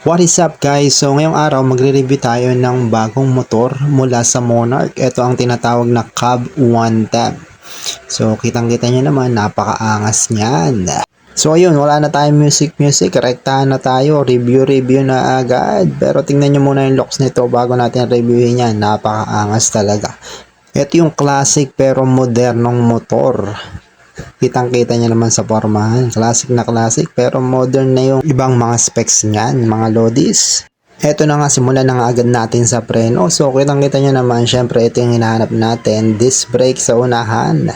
What is up guys? So ngayong araw magre-review tayo ng bagong motor mula sa Monarch. Ito ang tinatawag na Cab 110. So kitang-kita nyo naman, napakaangas niyan. So ayun, wala na tayong music. Rektahan na tayo, review na agad. Pero tingnan nyo muna yung looks nito bago natin reviewin yan. Napakaangas talaga. Ito yung classic pero modernong motor. Kitang-kita niya naman sa pormahan. Classic na classic pero modern na yung ibang mga specs niyan, mga lodis. Eto na nga, simulan na nga agad natin sa preno. So kitang-kita niya naman, syempre ito yung hinahanap natin. Disc brake sa unahan.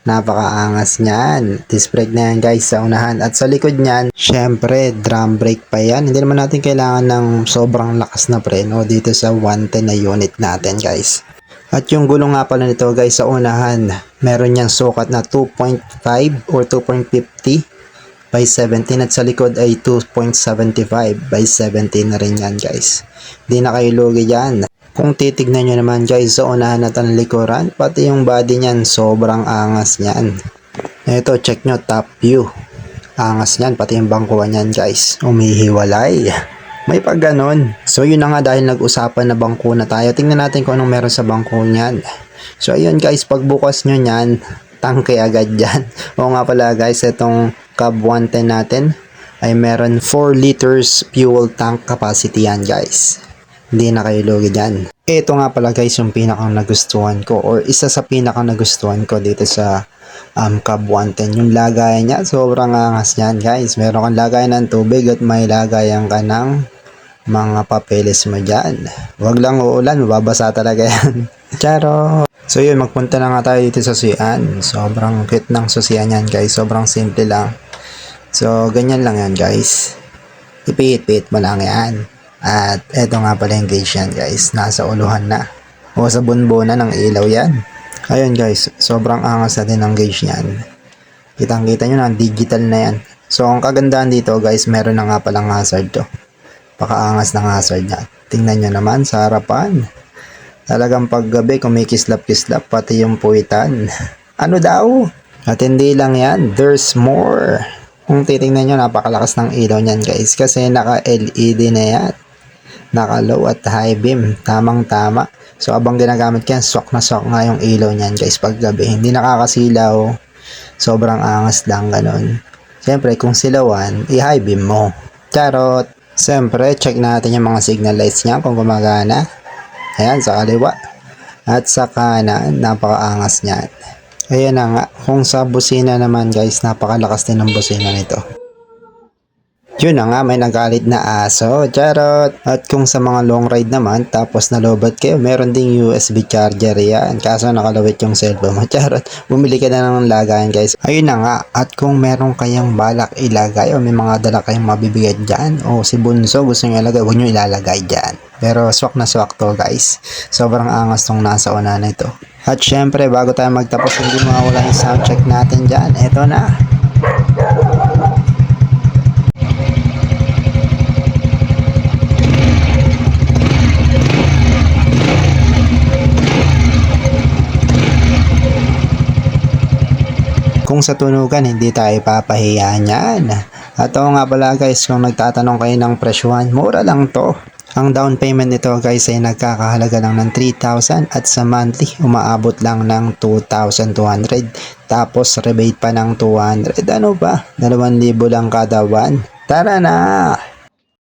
Napakaangas niyan. Disc brake na yan guys sa unahan. At sa likod niyan, syempre drum brake pa yan. Hindi naman natin kailangan ng sobrang lakas na preno dito sa 110 na unit natin guys. At yung gulong nga pala nito guys sa unahan, meron niyang sukat na 2.5 or 2.50 by 17 at sa likod ay 2.75 by 17 na rin yan guys. Hindi na kayo lugi dyan. Kung titignan nyo naman guys sa unahan at ang likuran, pati yung body niyan sobrang angas niyan. Ito check nyo, top view. Angas niyan, pati yung bangkuan niyan guys. Umihiwalay. May pag ganon. So yun na nga, dahil nag-usapan na bangko na tayo. Tingnan natin kung anong meron sa bangko niyan. So ayun guys, pagbukas nyo niyan, tangke agad dyan. O nga pala guys, itong Cab 110 natin ay meron 4 liters fuel tank capacity yan guys. Hindi na kayo lugi dyan. Ito nga pala guys yung pinakang nagustuhan ko or isa sa pinakang nagustuhan ko dito sa Cab 110. Yung lagayan niya, sobrang angas yan guys. Meron kang lagayan ng tubig at may lagayan ka ng mga papeles mo dyan. Huwag lang uulan, mababasa talaga yan. Charo! So yun, magpunta na nga tayo dito sa susian. Sobrang cute ng susian yan guys. Sobrang simple lang. So ganyan lang yan guys. Ipihit-pihit mo lang yan. At eto nga pala yung gauge yan guys. Nasa uluhan na. O sa bunbuna ng ilaw yan. Ayun guys, sobrang angas na din ng gauge yan. Kitang-kita nyo na, digital na yan. So ang kagandahan dito guys, meron na nga palang hazard to. Pakaangas ng hazard niya. Tingnan nyo naman sa harapan. Talagang paggabi kumikislap-kislap pati yung puwitan. Ano daw? At hindi lang yan, there's more. Kung titingnan nyo, napakalakas ng ilaw niyan guys. Kasi naka-LED na yan. Naka-low at high beam. Tamang-tama. So abang ginagamit ko yan, swak na swak nga yung ilaw niyan guys paggabi. Hindi nakakasilaw. Sobrang angas lang ganun. Siyempre kung silawan, i-high beam mo. Charot! Siyempre, check natin yung mga signal lights niya kung gumagana. Ayan, sa kaliwa. At sa kanan, napakaangas niyan. Ayan na nga. Kung sa busina naman guys, napakalakas din ng busina nito. Yun na nga, may nagalit na aso. Charot! At kung sa mga long ride naman, tapos nalobat kayo, meron ding USB charger yan. Kaso nakalawit yung cellphone mo. Charot! Bumili ka na ng lagayan guys. Ayun na nga. At kung meron kayang balak ilagay o may mga dala kayong mabibigay dyan, o si Bunso gusto nyo ilagay, huwag nyo ilalagay dyan. Pero swak na swak to guys. Sobrang angas tong nasa una na ito. At syempre, bago tayo magtapos, hindi mawala yung sound check natin dyan. Eto na. Kung sa tunugan, hindi tayo papahiya niyan. At oo nga pala guys, kung nagtatanong kayo ng presyuhan, mura lang to. Ang down payment nito guys ay nagkakahalaga lang ng 3,000 at sa monthly umaabot lang ng 2,200. Tapos rebate pa ng 200. Ano ba? 2,000 lang kada buwan. Tara na!